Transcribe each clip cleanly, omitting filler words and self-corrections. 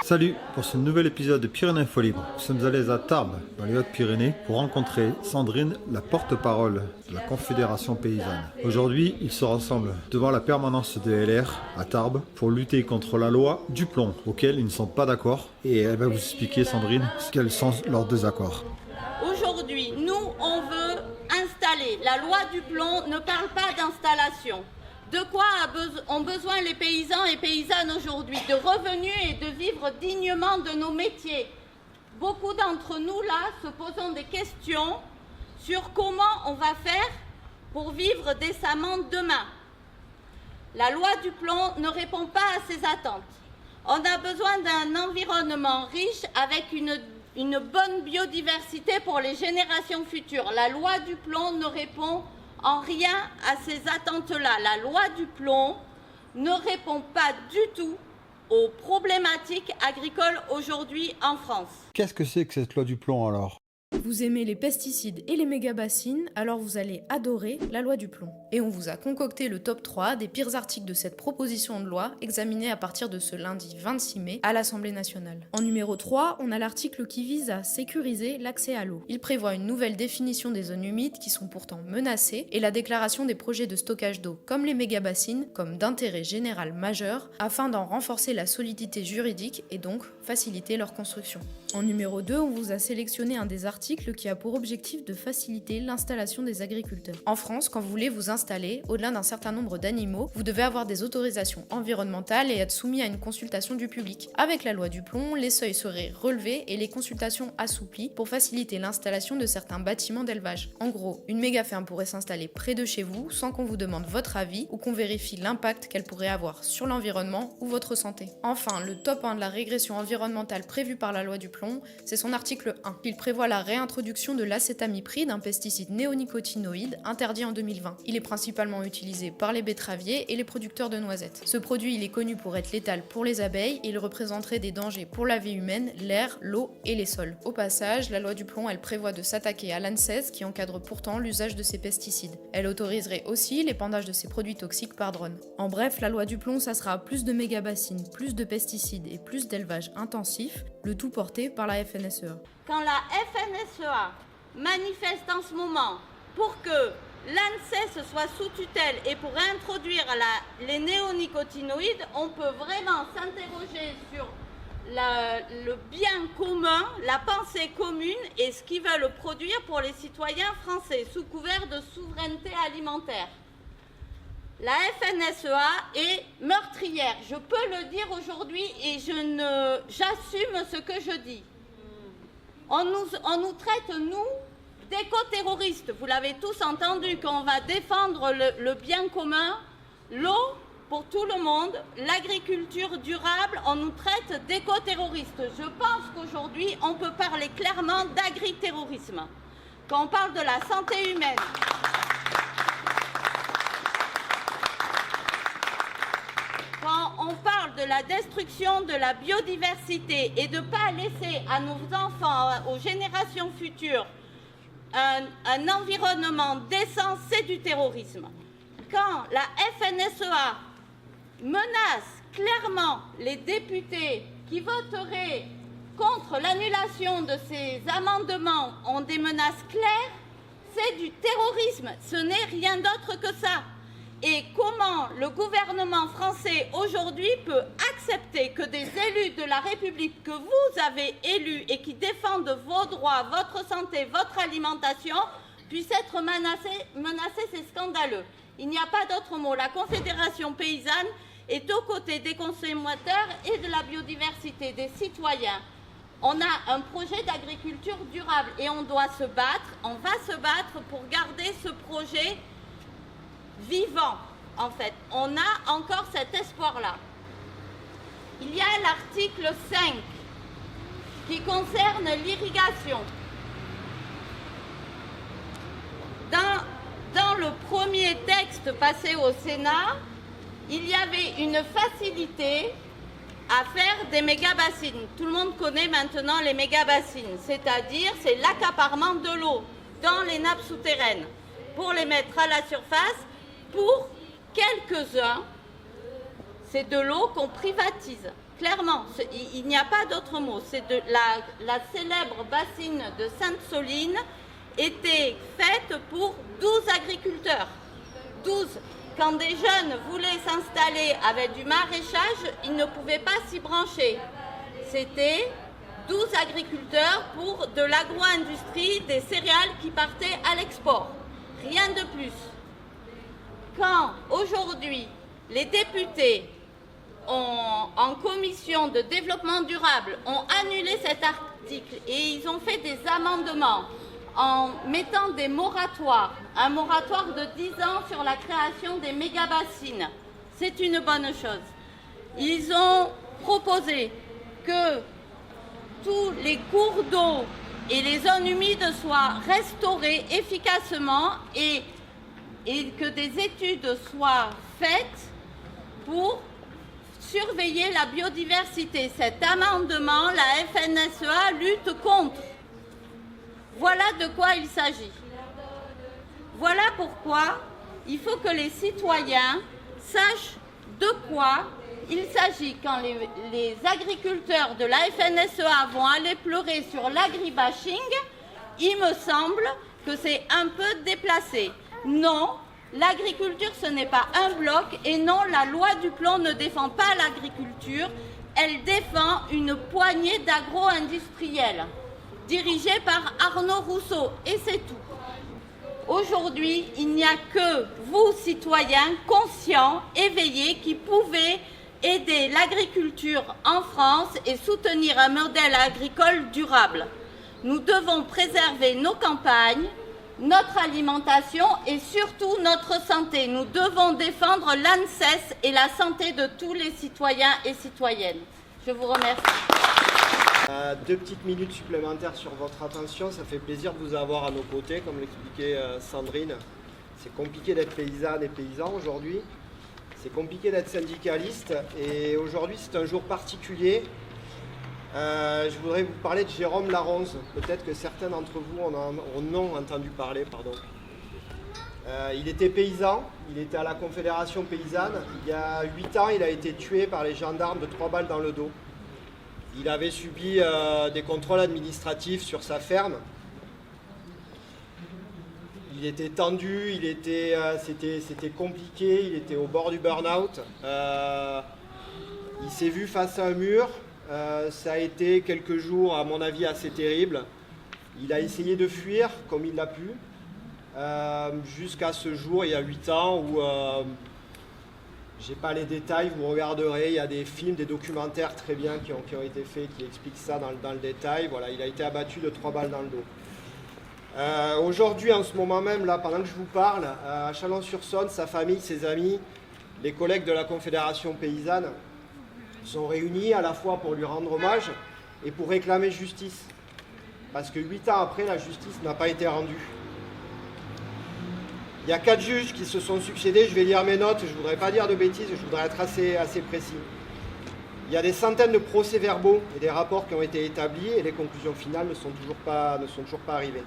Salut, pour ce nouvel épisode de Pyrénées Info Libre, nous sommes allés à Tarbes, dans les Hautes-Pyrénées, pour rencontrer Sandrine, la porte-parole de la Confédération Paysanne. Aujourd'hui, ils se rassemblent devant la permanence de LR à Tarbes pour lutter contre la loi du plomb, auquel ils ne sont pas d'accord. Et elle va vous expliquer, Sandrine, quels sont leurs désaccords. Aujourd'hui, nous, on veut installer. La loi du plomb ne parle pas d'installation. De quoi ont besoin les paysans et paysannes aujourd'hui? De revenus et de vivre dignement de nos métiers. Beaucoup d'entre nous, là, se posons des questions sur comment on va faire pour vivre décemment demain. La loi du plomb ne répond pas à ces attentes. On a besoin d'un environnement riche avec une bonne biodiversité pour les générations futures. La loi du plomb ne répond en rien à ces attentes-là. La loi du plomb ne répond pas du tout aux problématiques agricoles aujourd'hui en France. Qu'est-ce que c'est que cette loi du plomb alors ? Vous aimez les pesticides et les méga-bassines, alors vous allez adorer la loi du plomb. Et on vous a concocté le top 3 des pires articles de cette proposition de loi, examinée à partir de ce lundi 26 mai à l'Assemblée nationale. En numéro 3, on a l'article qui vise à sécuriser l'accès à l'eau. Il prévoit une nouvelle définition des zones humides qui sont pourtant menacées et la déclaration des projets de stockage d'eau, comme les méga-bassines, comme d'intérêt général majeur, afin d'en renforcer la solidité juridique et donc faciliter leur construction. En numéro 2, on vous a sélectionné un des articles qui a pour objectif de faciliter l'installation des agriculteurs. En France, quand vous voulez vous installer, au-delà d'un certain nombre d'animaux, vous devez avoir des autorisations environnementales et être soumis à une consultation du public. Avec la loi du plomb, les seuils seraient relevés et les consultations assouplies pour faciliter l'installation de certains bâtiments d'élevage. En gros, une méga-ferme pourrait s'installer près de chez vous sans qu'on vous demande votre avis ou qu'on vérifie l'impact qu'elle pourrait avoir sur l'environnement ou votre santé. Enfin, le top 1 de la régression environnementale prévue par la loi du plomb, c'est son article 1. Il prévoit la réintroduction de l'acétamipride, un pesticide néonicotinoïde interdit en 2020. Il est principalement utilisé par les betteraviers et les producteurs de noisettes. Ce produit, il est connu pour être létal pour les abeilles et il représenterait des dangers pour la vie humaine, l'air, l'eau et les sols. Au passage, la loi du plomb, elle prévoit de s'attaquer à l'ANSES qui encadre pourtant l'usage de ces pesticides. Elle autoriserait aussi l'épandage de ces produits toxiques par drone. En bref, la loi du plomb, ça sera plus de méga-bassines, plus de pesticides et plus d'élevage intensif, le tout porté par la FNSEA. Quand la FNSEA manifeste en ce moment pour que l'ANSES soit sous tutelle et pour introduire les néonicotinoïdes, on peut vraiment s'interroger sur le bien commun, la pensée commune et ce qu'ils veulent produire pour les citoyens français sous couvert de souveraineté alimentaire. La FNSEA est meurtrière, je peux le dire aujourd'hui et j'assume ce que je dis. On nous traite, nous, d'éco-terroristes. Vous l'avez tous entendu, qu'on va défendre le bien commun, l'eau pour tout le monde, l'agriculture durable, on nous traite d'éco-terroristes. Je pense qu'aujourd'hui, on peut parler clairement d'agri-terrorisme. Quand on parle de la santé humaine, quand on parle de la destruction de la biodiversité et de ne pas laisser à nos enfants, aux générations futures, un environnement décent, c'est du terrorisme. Quand la FNSEA menace clairement les députés qui voteraient contre l'annulation de ces amendements ont des menaces claires, c'est du terrorisme. Ce n'est rien d'autre que ça. Et comment le gouvernement français aujourd'hui peut accepter que des élus de la République que vous avez élus et qui défendent vos droits, votre santé, votre alimentation, puissent être menacés, c'est scandaleux. Il n'y a pas d'autre mot. La Confédération paysanne est aux côtés des consommateurs et de la biodiversité, des citoyens. On a un projet d'agriculture durable et on doit se battre, on va se battre pour garder ce projet vivant, en fait. On a encore cet espoir-là. Il y a l'article 5 qui concerne l'irrigation. Dans le premier texte passé au Sénat, il y avait une facilité à faire des méga-bassines. Tout le monde connaît maintenant les méga-bassines, c'est-à-dire c'est l'accaparement de l'eau dans les nappes souterraines pour les mettre à la surface pour quelques-uns. C'est de l'eau qu'on privatise. Clairement, il n'y a pas d'autre mot. C'est de la célèbre bassine de Sainte-Soline était faite pour 12 agriculteurs. 12. Quand des jeunes voulaient s'installer avec du maraîchage, ils ne pouvaient pas s'y brancher. C'était 12 agriculteurs pour de l'agro-industrie, des céréales qui partaient à l'export. Rien de plus. Quand aujourd'hui les députés en commission de développement durable ont annulé cet article et ils ont fait des amendements en mettant des moratoires, un moratoire de 10 ans sur la création des méga-bassines, c'est une bonne chose. Ils ont proposé que tous les cours d'eau et les zones humides soient restaurés efficacement et que des études soient faites pour surveiller la biodiversité. Cet amendement, la FNSEA lutte contre. Voilà de quoi il s'agit. Voilà pourquoi il faut que les citoyens sachent de quoi il s'agit quand les agriculteurs de la FNSEA vont aller pleurer sur l'agribashing. Il me semble que c'est un peu déplacé. Non, l'agriculture, ce n'est pas un bloc et non, la loi du plomb ne défend pas l'agriculture, elle défend une poignée d'agro-industriels dirigés par Arnaud Rousseau et c'est tout. Aujourd'hui, il n'y a que vous, citoyens conscients, éveillés, qui pouvez aider l'agriculture en France et soutenir un modèle agricole durable. Nous devons préserver nos campagnes, notre alimentation et surtout notre santé. Nous devons défendre l'ANSES et la santé de tous les citoyens et citoyennes. Je vous remercie. 2 petites minutes supplémentaires sur votre attention. Ça fait plaisir de vous avoir à nos côtés, comme l'expliquait Sandrine. C'est compliqué d'être paysanne et paysan aujourd'hui. C'est compliqué d'être syndicaliste. Et aujourd'hui, c'est un jour particulier. Je voudrais vous parler de Jérôme Laronce. Peut-être que certains d'entre vous en ont entendu parler. Il était paysan, il était à la Confédération paysanne. Il y a 8 ans, il a été tué par les gendarmes de 3 balles dans le dos. Il avait subi des contrôles administratifs sur sa ferme. Il était tendu, c'était compliqué, il était au bord du burn-out. Il s'est vu face à un mur. Ça a été quelques jours, à mon avis, assez terrible. Il a essayé de fuir comme il l'a pu, jusqu'à ce jour, il y a 8 ans, où j'ai pas les détails, vous regarderez, il y a des films, des documentaires très bien qui ont été faits, qui expliquent ça dans le détail. Voilà, il a été abattu de 3 balles dans le dos. Aujourd'hui, en ce moment même, là, pendant que je vous parle, à Chalon-sur-Saône, sa famille, ses amis, les collègues de la Confédération paysanne sont réunis à la fois pour lui rendre hommage et pour réclamer justice. Parce que 8 ans après, la justice n'a pas été rendue. Il y a 4 juges qui se sont succédés, je vais lire mes notes, je ne voudrais pas dire de bêtises, je voudrais être assez précis. Il y a des centaines de procès-verbaux et des rapports qui ont été établis et les conclusions finales ne sont toujours pas arrivées.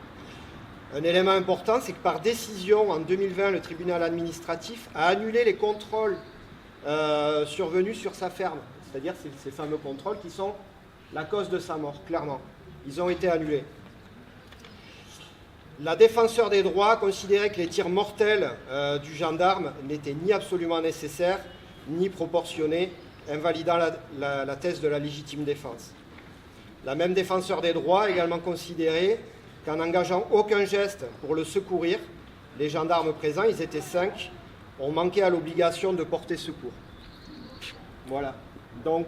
Un élément important, c'est que par décision, en 2020, le tribunal administratif a annulé les contrôles survenus sur sa ferme. C'est-à-dire ces fameux contrôles qui sont la cause de sa mort, clairement. Ils ont été annulés. La défenseure des droits considérait que les tirs mortels du gendarme n'étaient ni absolument nécessaires, ni proportionnés, invalidant la thèse de la légitime défense. La même défenseure des droits a également considéré qu'en n'engageant aucun geste pour le secourir, les gendarmes présents, ils étaient 5, ont manqué à l'obligation de porter secours. Voilà. Donc,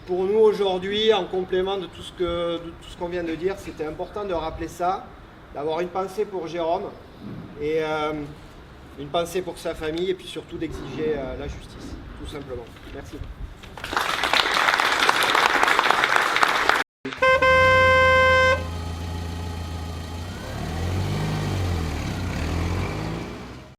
pour nous aujourd'hui, en complément de tout ce qu'on vient de dire, c'était important de rappeler ça, d'avoir une pensée pour Jérôme et une pensée pour sa famille et puis surtout d'exiger la justice, tout simplement. Merci.